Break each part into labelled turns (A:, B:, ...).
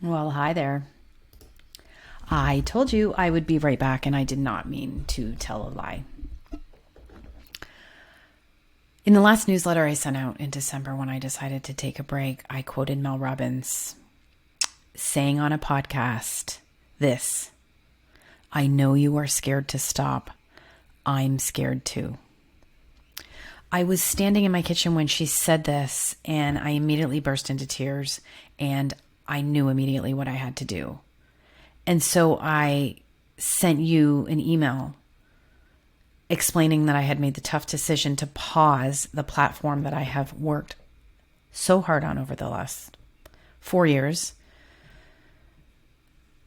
A: Well, hi there. I told you I would be right back, and I did not mean to tell a lie. In the last newsletter I sent out in December when I decided to take a break, I quoted Mel Robbins saying on a podcast this: I know you are scared to stop. I'm scared too. I was standing in my kitchen when she said this, and I immediately burst into tears, and I knew immediately what I had to do. And so I sent you an email explaining that I had made the tough decision to pause the platform that I have worked so hard on over the last 4 years,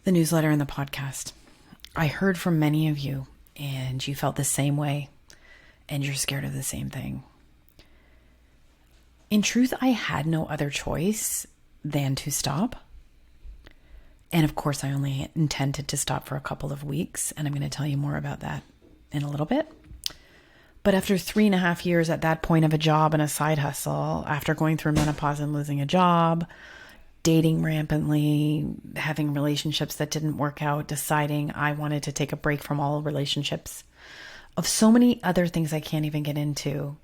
A: the newsletter and the podcast. I heard from many of you, and you felt the same way, and you're scared of the same thing. In truth, I had no other choice than to stop. And of course, I only intended to stop for a couple of weeks, and I'm going to tell you more about that in a little bit. But after 3.5 years at that point of a job and a side hustle, after going through menopause and losing a job, dating rampantly, having relationships that didn't work out, deciding I wanted to take a break from all relationships, of so many other things I can't even get into,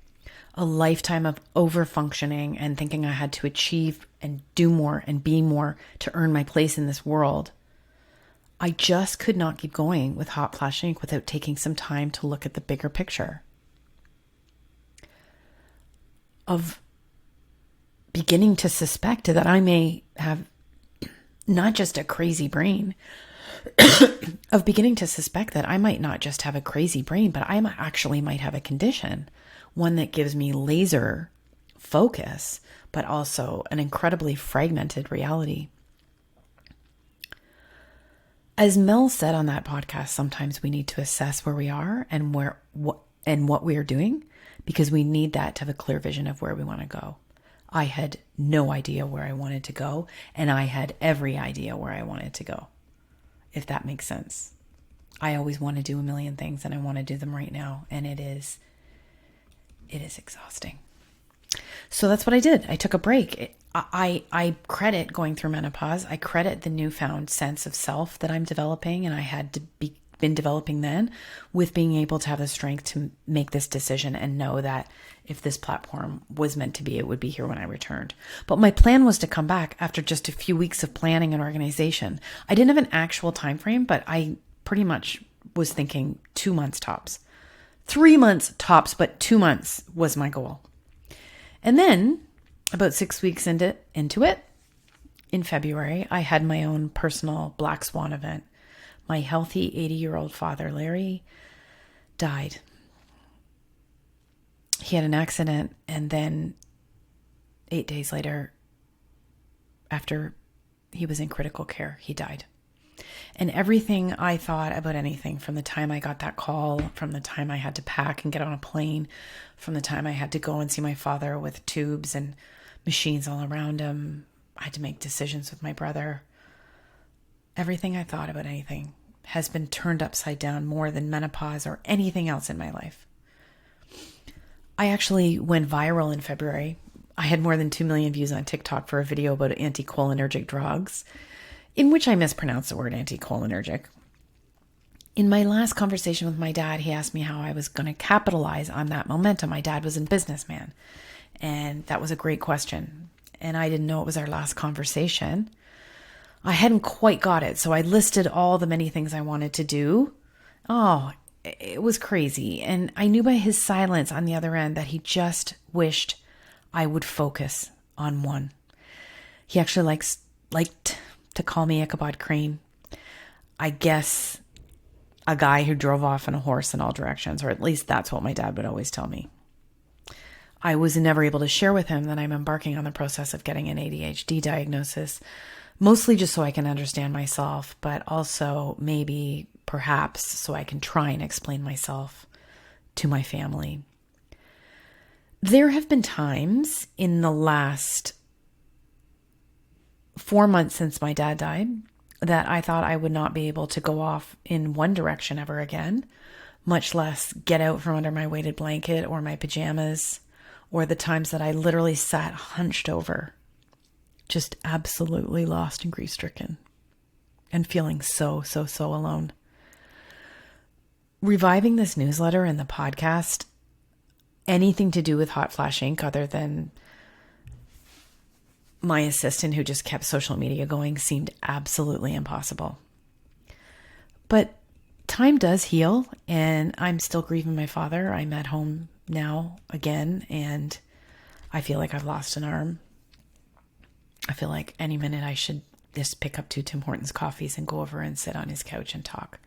A: a lifetime of over-functioning and thinking I had to achieve and do more and be more to earn my place in this world, I just could not keep going with hot flashing without taking some time to look at the bigger picture of beginning to suspect that I may have not just a crazy brain, of beginning to suspect that I might not just have a crazy brain, but I actually might have a condition, one that gives me laser focus, but also an incredibly fragmented reality. As Mel said on that podcast, sometimes we need to assess where we are and what we are doing, because we need that to have a clear vision of where we want to go. I had no idea where I wanted to go, and I had every idea where I wanted to go, if that makes sense. I always want to do a million things, and I want to do them right now, and it is exhausting. So that's what I did. I took a break. I credit going through menopause. I credit the newfound sense of self that I'm developing, and I had to been developing then, with being able to have the strength to make this decision and know that if this platform was meant to be, it would be here when I returned. But my plan was to come back after just a few weeks of planning and organization. I didn't have an actual time frame, but I pretty much was thinking 2 months tops. 3 months tops, but 2 months was my goal. And then about 6 weeks into it, in February, I had my own personal black swan event. My healthy 80-year-old father, Larry, died. He had an accident, and then 8 days later, after he was in critical care, he died. And everything I thought about anything, from the time I got that call, from the time I had to pack and get on a plane, from the time I had to go and see my father with tubes and machines all around him, I had to make decisions with my brother. Everything I thought about anything has been turned upside down more than menopause or anything else in my life. I actually went viral in February. I had more than 2 million views on TikTok for a video about anticholinergic drugs, in which I mispronounced the word anticholinergic. In my last conversation with my dad, he asked me how I was going to capitalize on that momentum. My dad was a businessman, and that was a great question. And I didn't know it was our last conversation. I hadn't quite got it, so I listed all the many things I wanted to do. Oh, it was crazy. And I knew by his silence on the other end that he just wished I would focus on one. He actually liked to call me Ichabod Crane. I guess a guy who drove off on a horse in all directions, or at least that's what my dad would always tell me. I was never able to share with him that I'm embarking on the process of getting an ADHD diagnosis, mostly just so I can understand myself, but also maybe, perhaps, so I can try and explain myself to my family. There have been times in the last 4 months since my dad died that I thought I would not be able to go off in one direction ever again, much less get out from under my weighted blanket or my pajamas, or the times that I literally sat hunched over just absolutely lost and grief-stricken and feeling so alone. Reviving this newsletter and the podcast, anything to do with Hot Flash Inc. other than my assistant who just kept social media going seemed absolutely impossible. But time does heal, and I'm still grieving my father. I'm at home now again, and I feel like I've lost an arm. I feel like any minute I should just pick up 2 Tim Hortons coffees and go over and sit on his couch and talk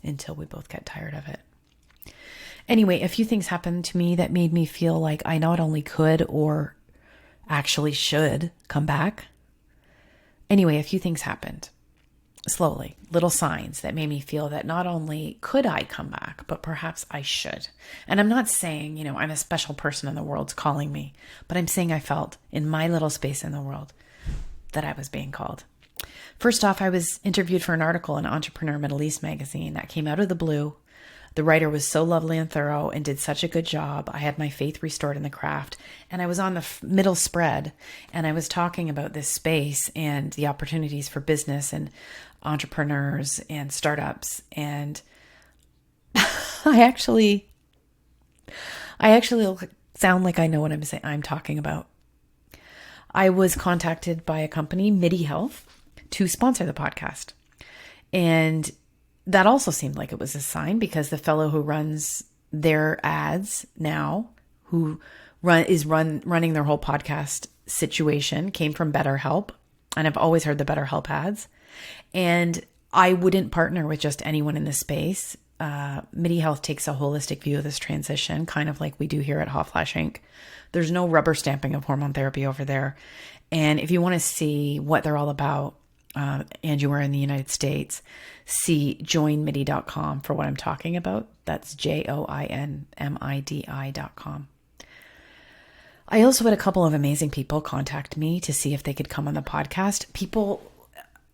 A: until we both get tired of it. Anyway, a few things happened to me that made me feel like I not only could or actually should come back. Anyway, a few things happened slowly, little signs that made me feel that not only could I come back, but perhaps I should. And I'm not saying, I'm a special person in the world's calling me, but I'm saying I felt in my little space in the world that I was being called. First off, I was interviewed for an article in Entrepreneur Middle East magazine that came out of the blue. The writer was so lovely and thorough and did such a good job. I had my faith restored in the craft, and I was on the middle spread, and I was talking about this space and the opportunities for business and entrepreneurs and startups. And I actually sound like I know what I'm talking about. I was contacted by a company, MIDI Health, to sponsor the podcast. And that also seemed like it was a sign, because the fellow who runs their ads now, who is running their whole podcast situation, came from BetterHelp. And I've always heard the BetterHelp ads. And I wouldn't partner with just anyone in this space. MIDI Health takes a holistic view of this transition, kind of like we do here at Hot Flash Inc. There's no rubber stamping of hormone therapy over there. And if you want to see what they're all about, and you are in the United States, see joinmidi.com for what I'm talking about. That's joinmidi.com. I also had a couple of amazing people contact me to see if they could come on the podcast.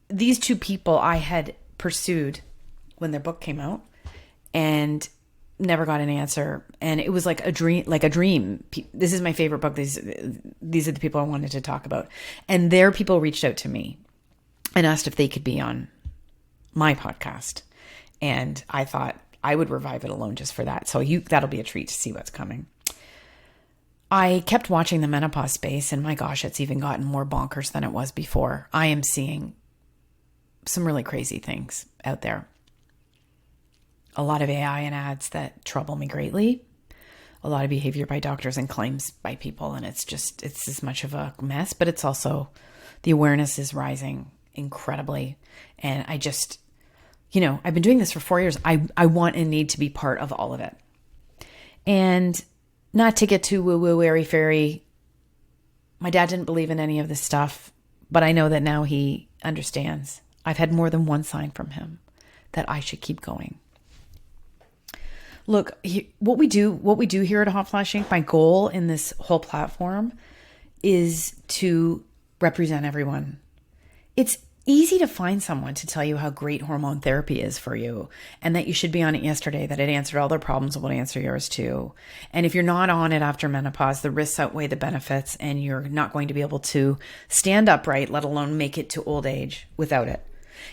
A: These 2 people I had pursued when their book came out and never got an answer. And it was like a dream. This is my favorite book. These are the people I wanted to talk about. And their people reached out to me and asked if they could be on my podcast. And I thought I would revive it alone just for that. So that'll be a treat to see what's coming. I kept watching the menopause space, and my gosh, it's even gotten more bonkers than it was before. I am seeing some really crazy things out there. A lot of AI and ads that trouble me greatly. A lot of behavior by doctors and claims by people. And it's as much of a mess, but it's also, the awareness is rising incredibly. And I just, I've been doing this for 4 years. I want and need to be part of all of it. And not to get too woo-woo, airy-fairy, my dad didn't believe in any of this stuff, but I know that now he understands. I've had more than one sign from him that I should keep going. Look, what we do here at Hot Flash Inc., my goal in this whole platform is to represent everyone. It's easy to find someone to tell you how great hormone therapy is for you, and that you should be on it yesterday, that it answered all their problems, it will answer yours too. And if you're not on it after menopause, the risks outweigh the benefits, and you're not going to be able to stand upright, let alone make it to old age without it.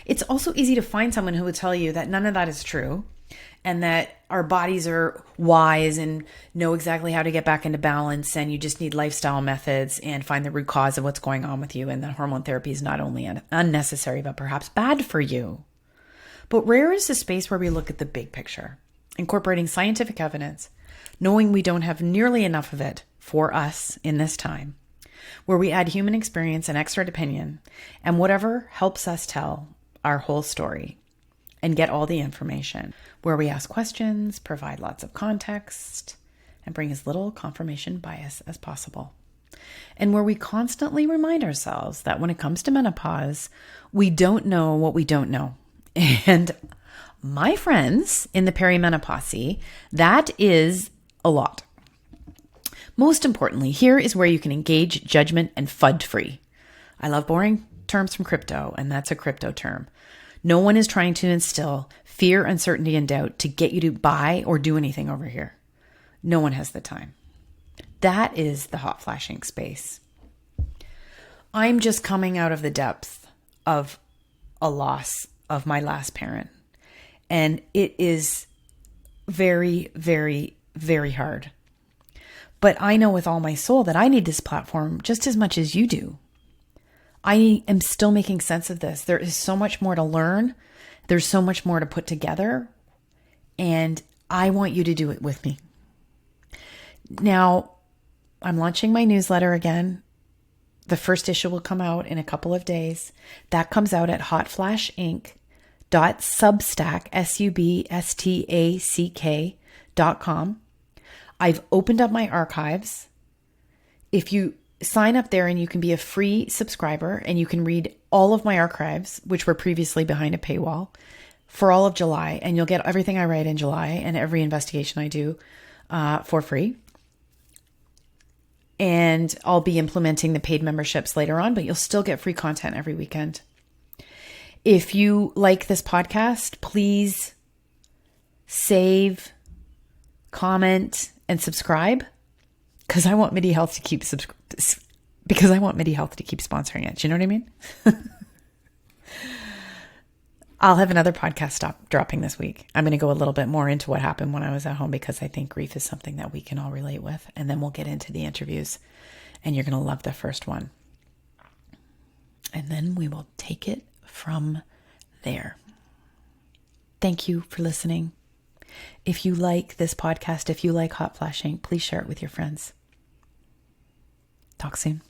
A: It's also easy to find someone who would tell you that none of that is true, and that our bodies are wise and know exactly how to get back into balance, and you just need lifestyle methods and find the root cause of what's going on with you, and that hormone therapy is not only unnecessary, but perhaps bad for you. But rare is the space where we look at the big picture, incorporating scientific evidence, knowing we don't have nearly enough of it for us in this time, where we add human experience and expert opinion, and whatever helps us tell our whole story and get all the information, where we ask questions, provide lots of context, and bring as little confirmation bias as possible. And where we constantly remind ourselves that when it comes to menopause, we don't know what we don't know. And my friends in the perimenopause, that is a lot. Most importantly, here is where you can engage judgment and FUD free. I love boring terms from crypto, and that's a crypto term. No one is trying to instill fear, uncertainty, and doubt to get you to buy or do anything over here. No one has the time. That is the Hot Flash Inc. space. I'm just coming out of the depth of a loss of my last parent. And it is very, very, very hard. But I know with all my soul that I need this platform just as much as you do. I am still making sense of this. There is so much more to learn. There's so much more to put together. And I want you to do it with me. Now, I'm launching my newsletter again. The first issue will come out in a couple of days. That comes out at hotflashinc.substack.com. I've opened up my archives. If you sign up there, and you can be a free subscriber, and you can read all of my archives, which were previously behind a paywall, for all of July, and you'll get everything I write in July and every investigation I do for free. And I'll be implementing the paid memberships later on, but you'll still get free content every weekend. If you like this podcast, please save, comment, and subscribe, because I want MIDI Health to keep sponsoring it. Do you know what I mean? I'll have another podcast dropping this week. I'm going to go a little bit more into what happened when I was at home, because I think grief is something that we can all relate with. And then we'll get into the interviews, and you're going to love the first one. And then we will take it from there. Thank you for listening. If you like this podcast, if you like Hot Flashing, please share it with your friends. Talk soon.